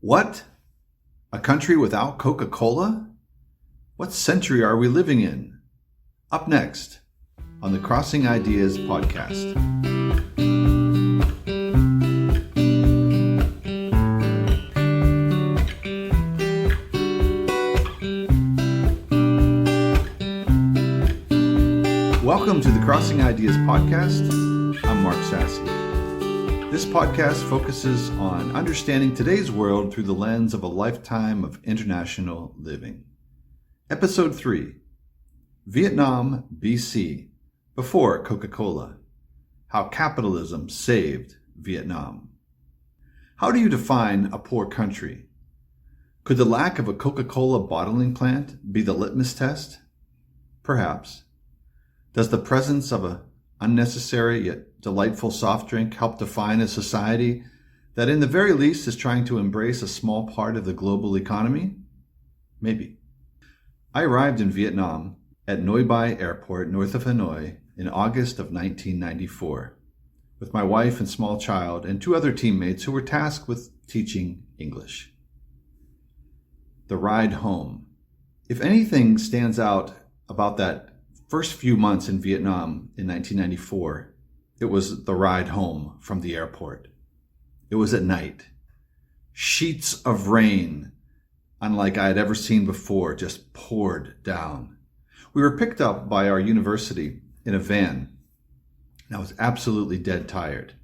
What? A country without Coca-Cola? What century are we living in? Up next on the Crossing Ideas podcast. Welcome to the Crossing Ideas podcast. I'm Mark Sasse. This podcast focuses on understanding today's world through the lens of a lifetime of international living. Episode 3, Vietnam, BC, before Coca-Cola. How capitalism saved Vietnam. How do you define a poor country? Could the lack of a Coca-Cola bottling plant be the litmus test? Perhaps. Does the presence of an unnecessary yet delightful soft drink help define a society that in the very least is trying to embrace a small part of the global economy? Maybe. I arrived in Vietnam at Noi Bai Airport north of Hanoi in August of 1994 with my wife and small child and 2 other teammates who were tasked with teaching English. The ride home. If anything stands out about that first few months in Vietnam in 1994, it was the ride home from the airport. It was at night. Sheets of rain, unlike I had ever seen before, just poured down. We were picked up by our university in a van, and I was absolutely dead tired.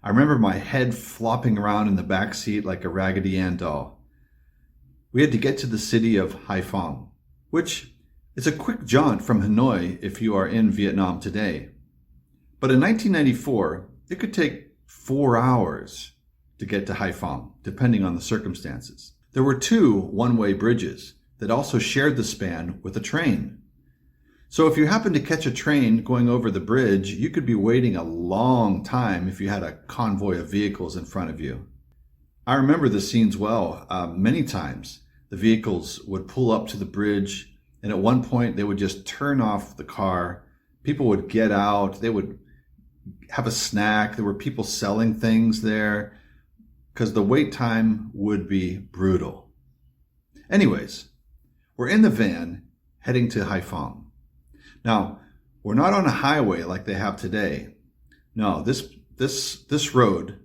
I remember my head flopping around in the back seat like a Raggedy Ann doll. We had to get to the city of Haiphong, which is a quick jaunt from Hanoi if you are in Vietnam today. But in 1994, it could take 4 hours to get to Haiphong, depending on the circumstances. There were 2 one-way bridges that also shared the span with a train. So if you happened to catch a train going over the bridge, you could be waiting a long time if you had a convoy of vehicles in front of you. I remember the scenes well. Many times, the vehicles would pull up to the bridge, and at one point, they would just turn off the car. People would get out. They would have a snack. There were people selling things there because the wait time would be brutal. Anyways, we're in the van heading to Haiphong. Now, we're not on a highway like they have today. No, this road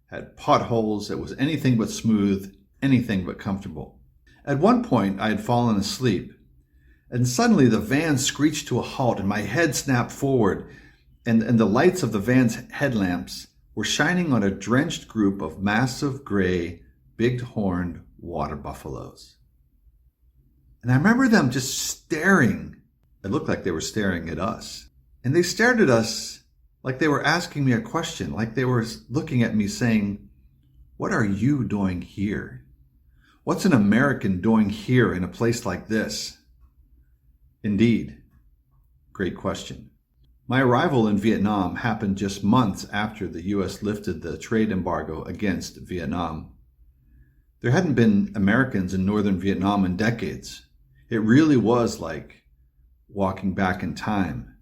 had potholes. It was anything but smooth, anything but comfortable. At one point, I had fallen asleep. And suddenly the van screeched to a halt and my head snapped forward and the lights of the van's headlamps were shining on a drenched group of massive gray, big-horned water buffaloes. And I remember them just staring. It looked like they were staring at us. And they stared at us like they were asking me a question, like they were looking at me saying, "What are you doing here? What's an American doing here in a place like this?" Indeed. Great question. My arrival in Vietnam happened just months after the U.S. lifted the trade embargo against Vietnam. There hadn't been Americans in northern Vietnam in decades. It really was like walking back in time.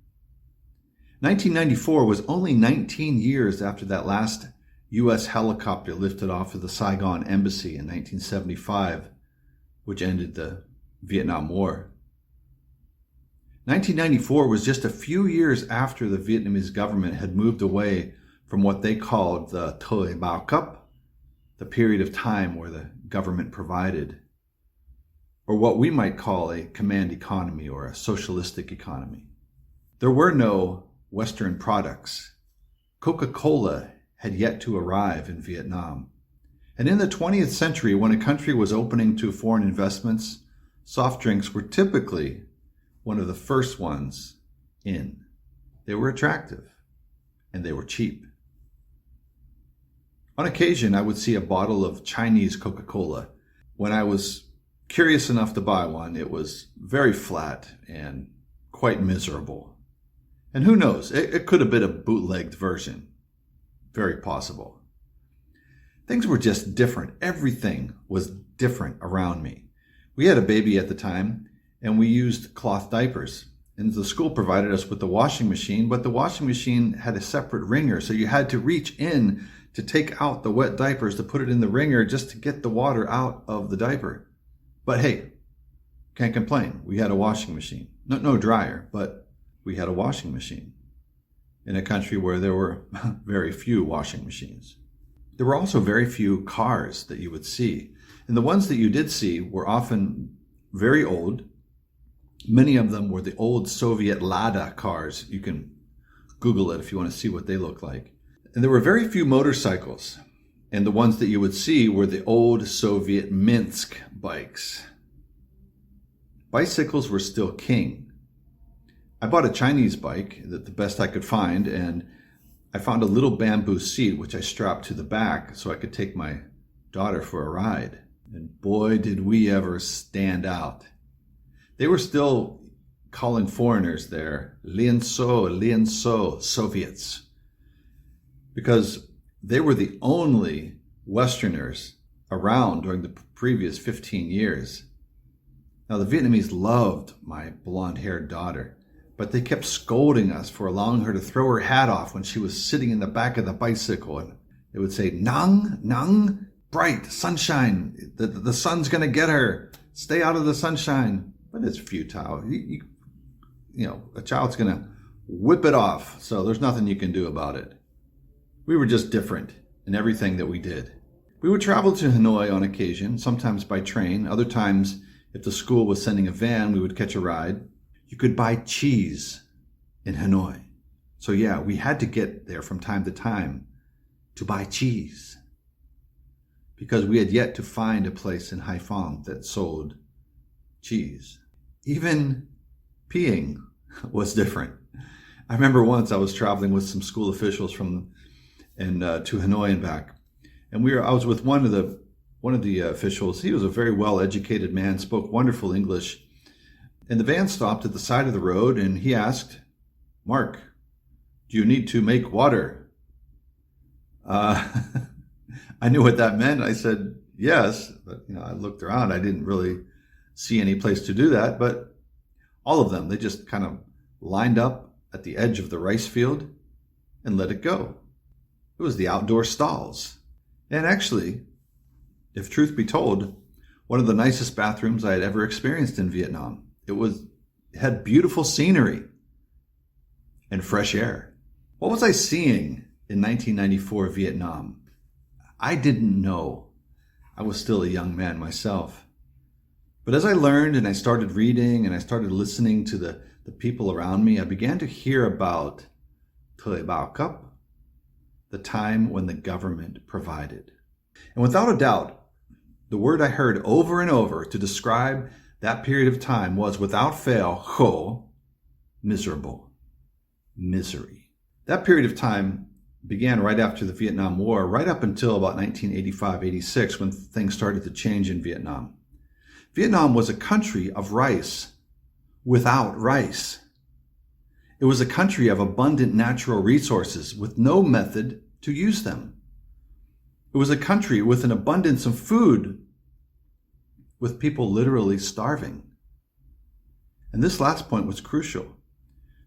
1994 was only 19 years after that last U.S. helicopter lifted off of the Saigon embassy in 1975, which ended the Vietnam War. 1994 was just a few years after the Vietnamese government had moved away from what they called the Thời Bao Cấp, the period of time where the government provided, or what we might call a command economy or a socialistic economy. There were no Western products. Coca-Cola had yet to arrive in Vietnam. And in the 20th century, when a country was opening to foreign investments, soft drinks were typically one of the first ones in. They were attractive and they were cheap. On occasion, I would see a bottle of Chinese Coca-Cola. When I was curious enough to buy one, it was very flat and quite miserable. And who knows, it could have been a bootlegged version. Very possible. Things were just different. Everything was different around me. We had a baby at the time, and we used cloth diapers. And the school provided us with the washing machine, but the washing machine had a separate wringer, so you had to reach in to take out the wet diapers to put it in the wringer just to get the water out of the diaper. But hey, can't complain. We had a washing machine. No dryer, but we had a washing machine in a country where there were very few washing machines. There were also very few cars that you would see. And the ones that you did see were often very old. Many of them were the old Soviet Lada cars. You can Google it if you want to see what they look like. And there were very few motorcycles. And the ones that you would see were the old Soviet Minsk bikes. Bicycles were still king. I bought a Chinese bike, the best I could find, and I found a little bamboo seat which I strapped to the back so I could take my daughter for a ride. And boy, did we ever stand out. They were still calling foreigners there Lienso, Soviets, because they were the only Westerners around during the previous 15 years. Now, the Vietnamese loved my blonde-haired daughter, but they kept scolding us for allowing her to throw her hat off when she was sitting in the back of the bicycle. And it would say, Nang, bright, sunshine, the sun's going to get her. Stay out of the sunshine. But it's futile. You know, a child's going to whip it off, so there's nothing you can do about it. We were just different in everything that we did. We would travel to Hanoi on occasion, sometimes by train. Other times, if the school was sending a van, we would catch a ride. You could buy cheese in Hanoi. So yeah, we had to get there from time to time to buy cheese because we had yet to find a place in Haiphong that sold cheese. Even peeing was different. I remember once I was traveling with some school officials to Hanoi and back, and I was with one of the officials. He was a very well-educated man, spoke wonderful English, and the van stopped at the side of the road, and he asked, "Mark, do you need to make water?" I knew what that meant. I said yes, but I looked around. I didn't really see any place to do that, but all of them, they just kind of lined up at the edge of the rice field and let it go. It was the outdoor stalls. And actually, if truth be told, one of the nicest bathrooms I had ever experienced in Vietnam. It had beautiful scenery and fresh air. What was I seeing in 1994 Vietnam? I didn't know. I was still a young man myself. But as I learned and I started reading and I started listening to the people around me, I began to hear about Thời Bao Cấp, the time when the government provided. And without a doubt, the word I heard over and over to describe that period of time was, without fail, khổ, miserable, misery. That period of time began right after the Vietnam War, right up until about 1985-86, when things started to change in Vietnam. Vietnam was a country of rice without rice. It was a country of abundant natural resources with no method to use them. It was a country with an abundance of food, with people literally starving. And this last point was crucial.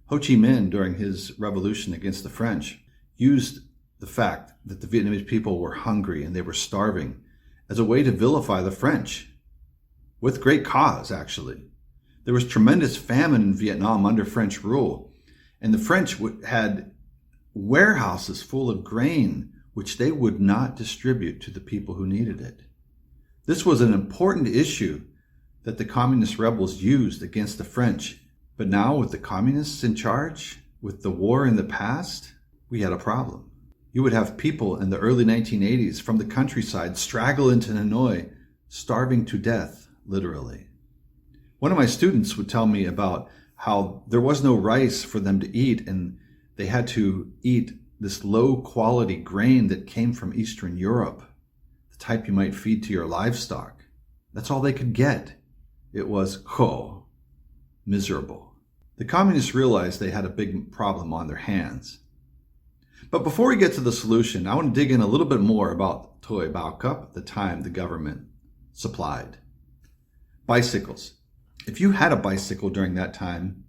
Ho Chi Minh, during his revolution against the French, used the fact that the Vietnamese people were hungry and they were starving as a way to vilify the French, with great cause, actually. There was tremendous famine in Vietnam under French rule, and the French had warehouses full of grain which they would not distribute to the people who needed it. This was an important issue that the communist rebels used against the French. But now, with the communists in charge, with the war in the past, we had a problem. You would have people in the early 1980s from the countryside straggle into Hanoi, starving to death, literally. One of my students would tell me about how there was no rice for them to eat, and they had to eat this low-quality grain that came from Eastern Europe, the type you might feed to your livestock. That's all they could get. It was khổ, miserable. The communists realized they had a big problem on their hands. But before we get to the solution, I want to dig in a little bit more about Thời Bao Cấp, the time the government supplied. Bicycles. If you had a bicycle during that time,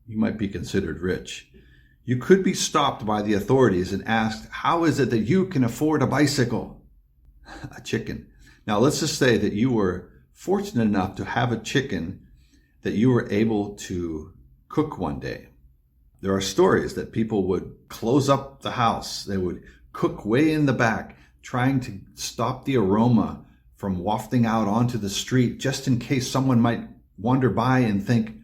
you might be considered rich. You could be stopped by the authorities and asked, how is it that you can afford a bicycle? A chicken. Now, let's just say that you were fortunate enough to have a chicken that you were able to cook one day. There are stories that people would close up the house. They would cook way in the back, trying to stop the aroma from wafting out onto the street, just in case someone might wander by and think,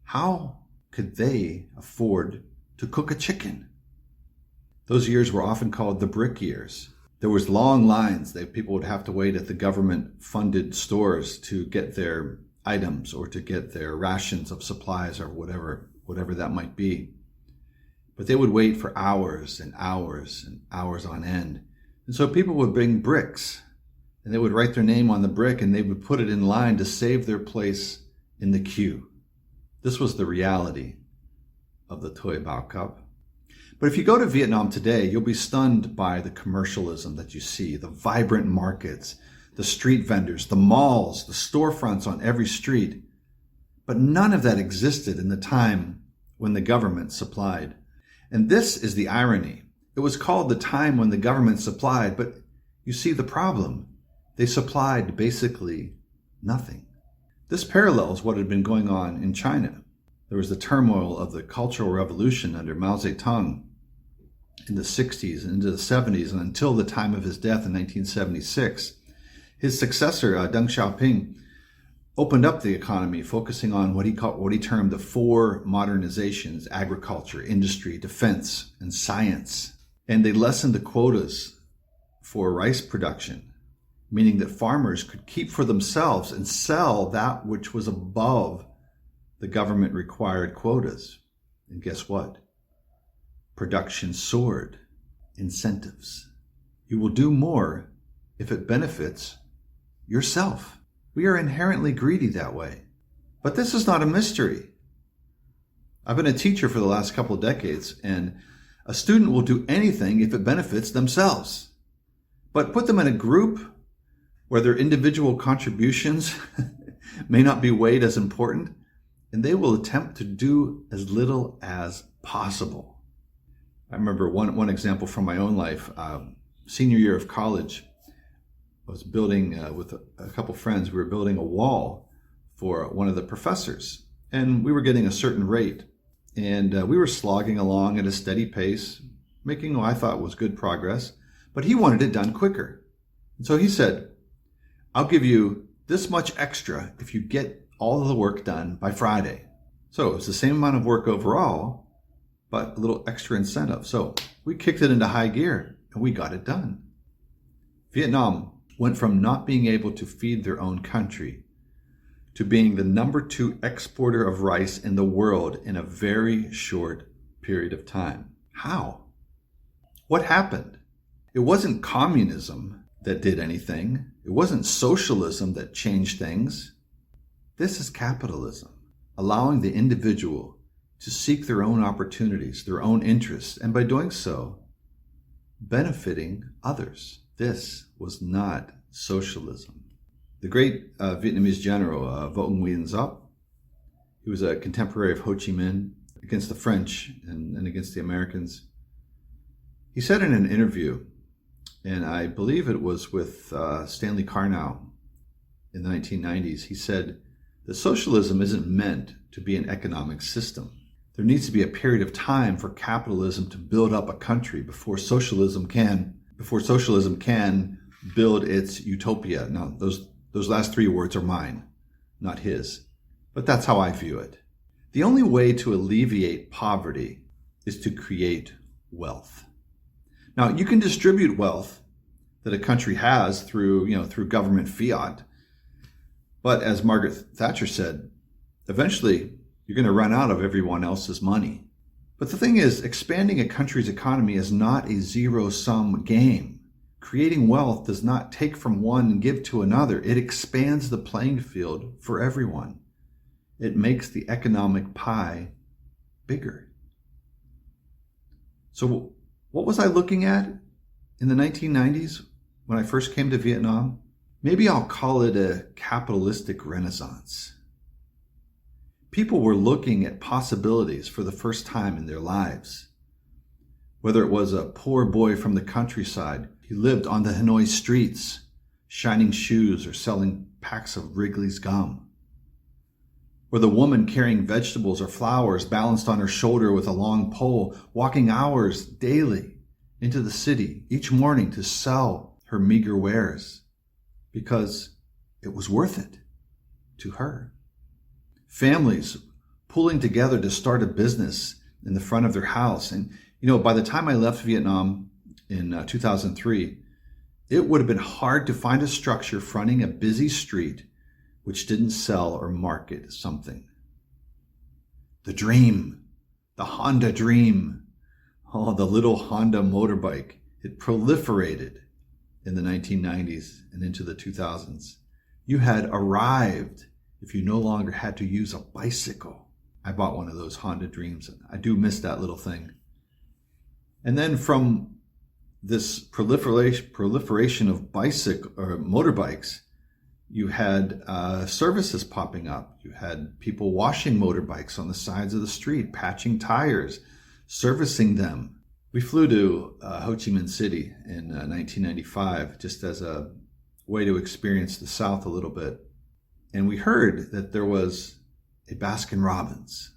how could they afford to cook a chicken? Those years were often called the brick years. There was long lines that people would have to wait at the government-funded stores to get their items or to get their rations of supplies or whatever that might be. But they would wait for hours and hours and hours on end. And so people would bring bricks and they would write their name on the brick and they would put it in line to save their place in the queue. This was the reality of the Toi Bao Cup. But if you go to Vietnam today, you'll be stunned by the commercialism that you see, the vibrant markets, the street vendors, the malls, the storefronts on every street. But none of that existed in the time when the government supplied. And this is the irony. It was called the time when the government supplied, but you see the problem. They supplied basically nothing. This parallels what had been going on in China. There was the turmoil of the Cultural Revolution under Mao Zedong in the 60s and into the 70s and until the time of his death in 1976. His successor, Deng Xiaoping, opened up the economy, focusing on what he termed the four modernizations: agriculture, industry, defense, and science. And they lessened the quotas for rice production, meaning that farmers could keep for themselves and sell that which was above the government required quotas. And guess what? Production soared. Incentives. You will do more if it benefits yourself. We are inherently greedy that way. But this is not a mystery. I've been a teacher for the last couple of decades, and a student will do anything if it benefits themselves. But put them in a group where their individual contributions may not be weighed as important, and they will attempt to do as little as possible. I remember one example from my own life. Senior year of college, I was building with a couple friends. We were building a wall for one of the professors, and we were getting a certain rate. And we were slogging along at a steady pace, making what I thought was good progress, but he wanted it done quicker. And so he said, I'll give you this much extra if you get all of the work done by Friday. So it was the same amount of work overall, but a little extra incentive. So we kicked it into high gear and we got it done. Vietnam went from not being able to feed their own country to being the number 2 exporter of rice in the world in a very short period of time. How? What happened? It wasn't communism that did anything. It wasn't socialism that changed things. This is capitalism, allowing the individual to seek their own opportunities, their own interests, and by doing so, benefiting others. This was not socialism. The great Vietnamese general, Vo Nguyen Giap, he was a contemporary of Ho Chi Minh against the French and against the Americans. He said in an interview, and I believe it was with Stanley Carnow in the 1990s, he said that socialism isn't meant to be an economic system. There needs to be a period of time for capitalism to build up a country before socialism can build its utopia. Now, those last 3 words are mine, not his. But that's how I view it. The only way to alleviate poverty is to create wealth. Now, you can distribute wealth that a country has through government fiat. But as Margaret Thatcher said, eventually you're going to run out of everyone else's money. But the thing is, expanding a country's economy is not a zero-sum game. Creating wealth does not take from one and give to another. It expands the playing field for everyone. It makes the economic pie bigger. So what was I looking at in the 1990s when I first came to Vietnam? Maybe I'll call it a capitalistic renaissance. People were looking at possibilities for the first time in their lives. Whether it was a poor boy from the countryside, he lived on the Hanoi streets, shining shoes or selling packs of Wrigley's gum. Or the woman carrying vegetables or flowers balanced on her shoulder with a long pole, walking hours daily into the city each morning to sell her meager wares because it was worth it to her. Families pulling together to start a business in the front of their house. And, by the time I left Vietnam in 2003, it would have been hard to find a structure fronting a busy street which didn't sell or market something. The dream, the Honda dream, the little Honda motorbike, it proliferated in the 1990s and into the 2000s. You had arrived if you no longer had to use a bicycle. I bought one of those Honda Dreams, and I do miss that little thing. And then from this proliferation of bicycle or motorbikes, you had services popping up. You had people washing motorbikes on the sides of the street, patching tires, servicing them. We flew to Ho Chi Minh City in 1995 just as a way to experience the South a little bit. And we heard that there was a Baskin Robbins.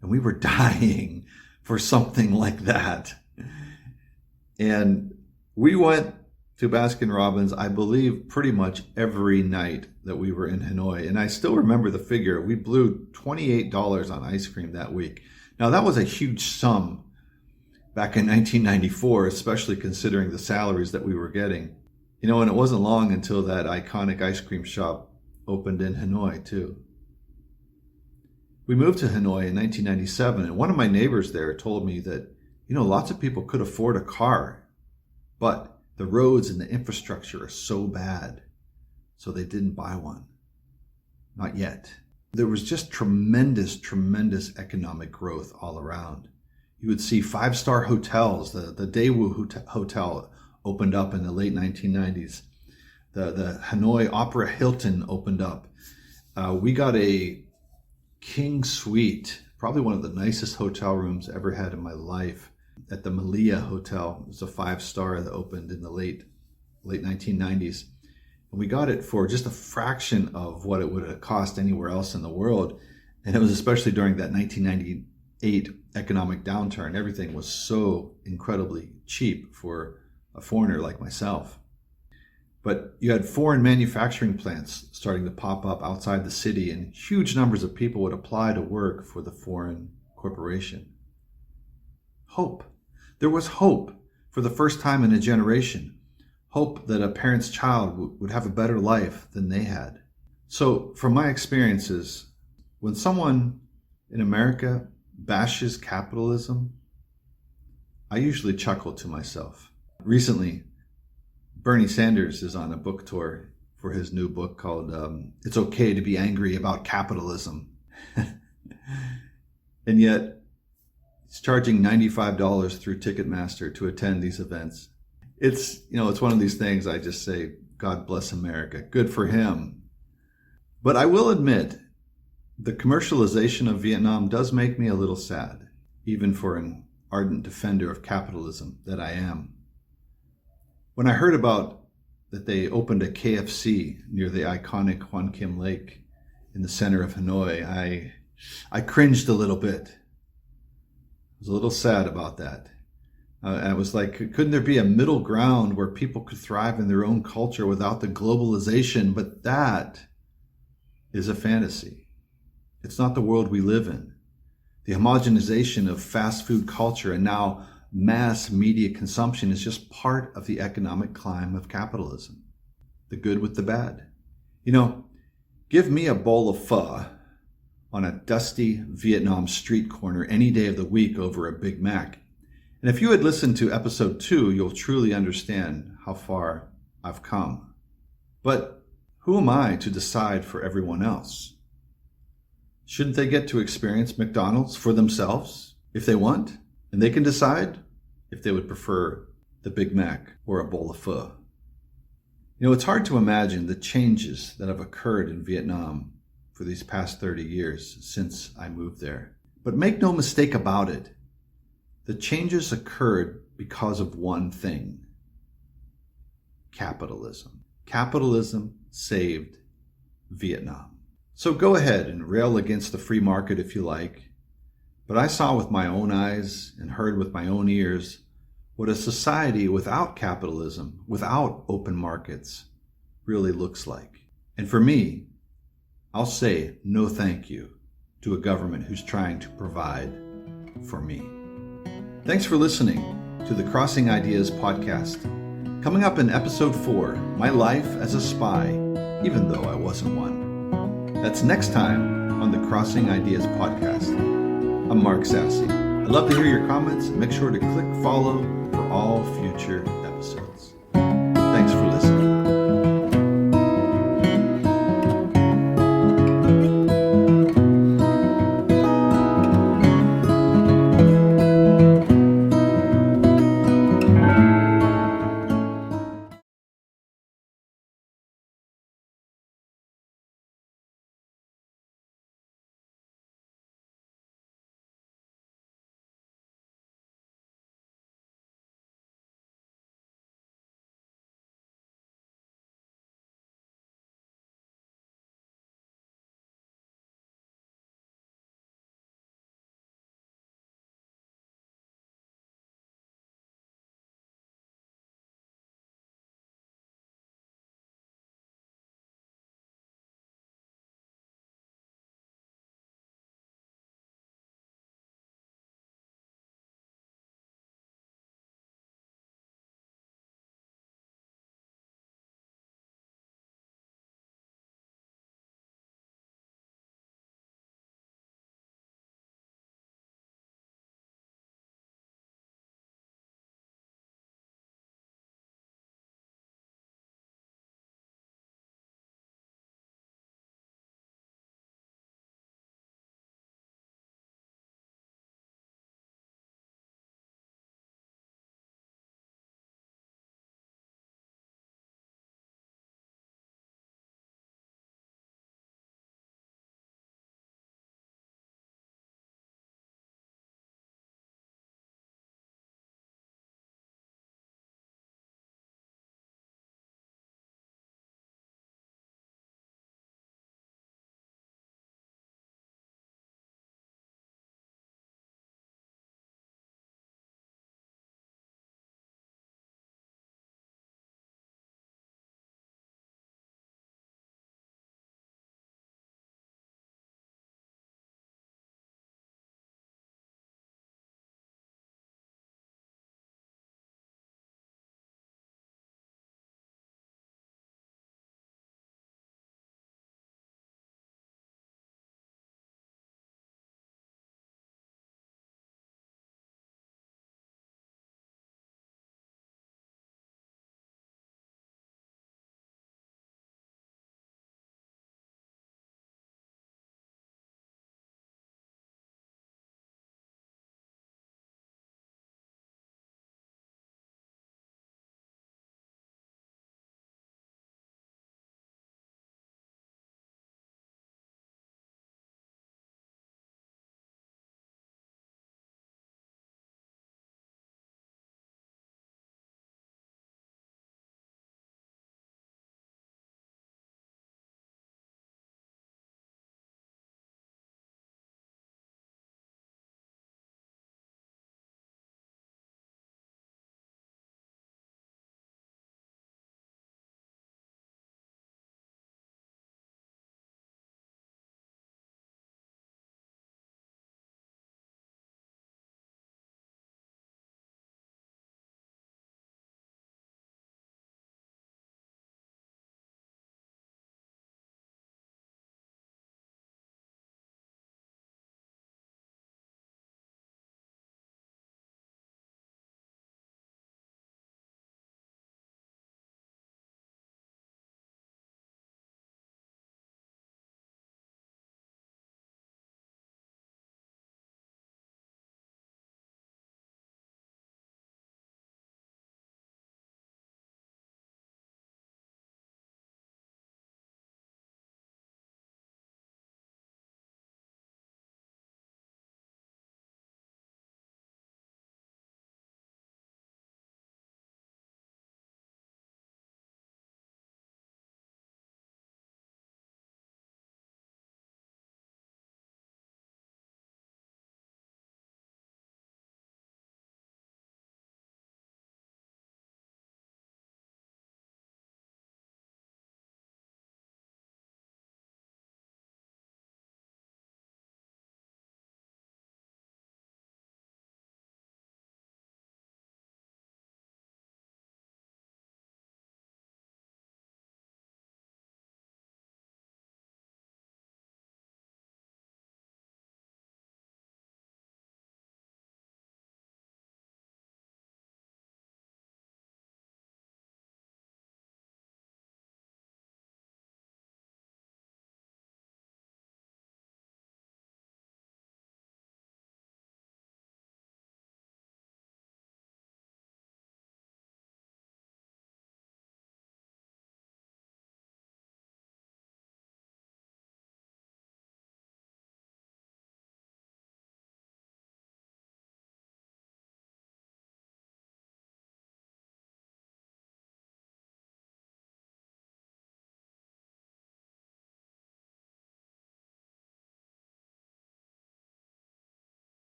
And we were dying for something like that. And we went to Baskin Robbins, I believe, pretty much every night that we were in Hanoi. And I still remember the figure. We blew $28 on ice cream that week. Now, that was a huge sum back in 1994, especially considering the salaries that we were getting. And it wasn't long until that iconic ice cream shop opened in Hanoi, too. We moved to Hanoi in 1997, and one of my neighbors there told me that, lots of people could afford a car, but the roads and the infrastructure are so bad, so they didn't buy one. Not yet. There was just tremendous, tremendous economic growth all around. You would see five-star hotels. The Daewoo Hotel opened up in the late 1990s. The Hanoi Opera Hilton opened up. We got a king suite, probably one of the nicest hotel rooms I ever had in my life, at the Malia Hotel. It was a 5-star that opened in the late 1990s. And we got it for just a fraction of what it would have cost anywhere else in the world. And it was especially during that 1998 economic downturn. Everything was so incredibly cheap for a foreigner like myself. But you had foreign manufacturing plants starting to pop up outside the city, and huge numbers of people would apply to work for the foreign corporation. Hope. There was hope for the first time in a generation. Hope that a parent's child would have a better life than they had. So from my experiences, when someone in America bashes capitalism, I usually chuckle to myself. Recently, Bernie Sanders is on a book tour for his new book called It's Okay to Be Angry About Capitalism. And yet, he's charging $95 through Ticketmaster to attend these events. It's one of these things I just say, God bless America. Good for him. But I will admit, the commercialization of Vietnam does make me a little sad, even for an ardent defender of capitalism that I am. When I heard about that they opened a KFC near the iconic Hoan Kiem Lake in the center of Hanoi, I cringed a little bit. I was a little sad about that. I was like, couldn't there be a middle ground where people could thrive in their own culture without the globalization? But that is a fantasy. It's not the world we live in. The homogenization of fast food culture and now mass media consumption is just part of the economic climb of capitalism. The good with the bad. Give me a bowl of pho on a dusty Vietnam street corner any day of the week over a Big Mac. And if you had listened to episode 2, you'll truly understand how far I've come. But who am I to decide for everyone else? Shouldn't they get to experience McDonald's for themselves if they want? And they can decide if they would prefer the Big Mac or a bowl of pho. It's hard to imagine the changes that have occurred in Vietnam for these past 30 years since I moved there. But make no mistake about it, The changes occurred because of one thing: capitalism. Capitalism saved Vietnam. So go ahead and rail against the free market if you like, but I saw with my own eyes and heard with my own ears what a society without capitalism, without open markets, really looks like. And for me, I'll say no thank you to a government who's trying to provide for me. Thanks for listening to the Crossing Ideas podcast. Coming up in episode 4, my life as a spy, even though I wasn't one. That's next time on the Crossing Ideas podcast. I'm Mark Sasse. I'd love to hear your comments. Make sure to click follow for all future episodes. Thanks for listening.